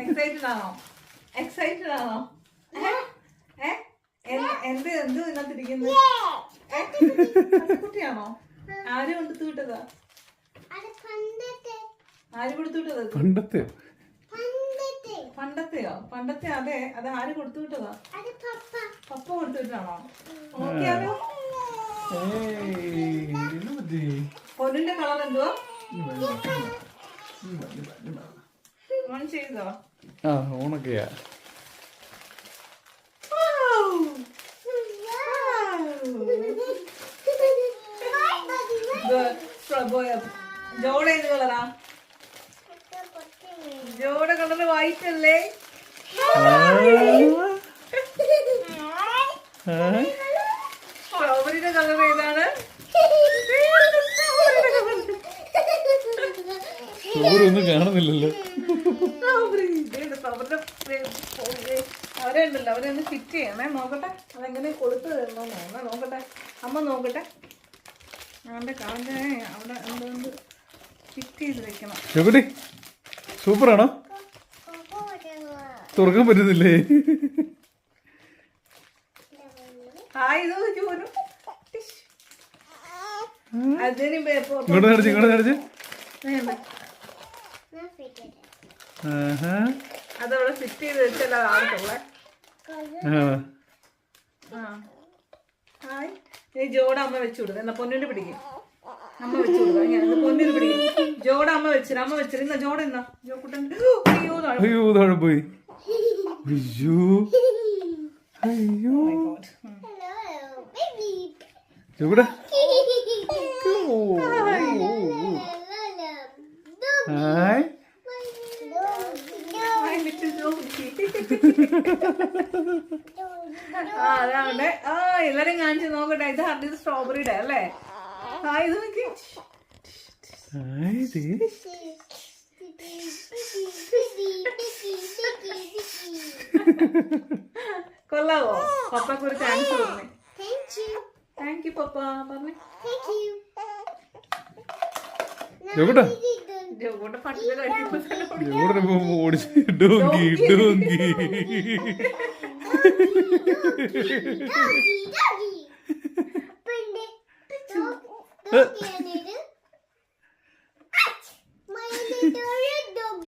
Excited ആണോ? Excited ആണോ? എന്ത് ഇതിനകത്തിരിക്കുന്നത്? കുട്ടിയാണോ? ആര് കൊടുത്തു വിട്ടതാ? ആര് കൊടുത്തു വിട്ടതാ? പണ്ടത്തെയോ? പണ്ടത്തെ അതെ, അത് ആര് കൊടുത്തു വിട്ടതാ? പപ്പ കൊടുത്തു വിട്ടാണോ? നോക്കിയാലോ. പൊന്നിന്റെ കളർ എന്തുവാ? ഓൺ ചെയ്തോ? ആ ഓണൊക്കെയാ. ജോടെ ഏത് കളറാ? ജോടെ കളറ് വൈറ്റ് അല്ലേ? സ്ട്രോബെറിയുടെ കളർ ഏതാണ്? ഒന്നും കാണുന്നില്ലല്ലോ. അവരെ ഉണ്ടല്ലോ, അവരെ ഒന്ന് ഫിറ്റ് ചെയ്യണേ. നോക്കട്ടെ അതെങ്ങനെ കൊടുത്തു തരണോ നോക്കട്ടെ. അമ്മ നോക്കട്ടെ. അവന്റെ കാലിനെ അവിടെ എന്തുകൊണ്ട് ഫിറ്റ് ചെയ്ത് വെക്കണം. എവിടെ സൂപ്പറാണോ? തുറക്കാൻ പറ്റുന്നില്ലേ? അതവിടെ ഫിറ്റ് ചെയ്ത് വെച്ചല്ലോ ആൾക്കുള്ളേ. ജോടെ അമ്മ വെച്ചു കൊടുക്കും. എന്നാ പൊന്നിന് പിടിക്കും. അമ്മ വെച്ചു കൊടുക്കും. പൊന്നിന് പിടിക്കും. ജോടെ അമ്മ വെച്ചിട്ട് അമ്മ വെച്ചിട്ട് ഇന്ന ജോടെ എന്നാ ജോക്കുട്ടൻ. അയ്യോ താഴെ പോയി. അയ്യോ അയ്യോ എവിടെ? ഹായ് അതാവട്ടെ. എല്ലാരും കാണിച്ചു നോക്കട്ടെ. ഇത് ഹർദിത് സ്ട്രോബെറിയുടെ അല്ലേ? ഇത് നോക്കി. കൊള്ളാവോ? പപ്പക്ക് ഒരു താങ്ക്സ് പറഞ്ഞേ. താങ്ക് യു പപ്പ പറഞ്ഞേ. പട്ടിനെ കഴിക്കുമ്പോ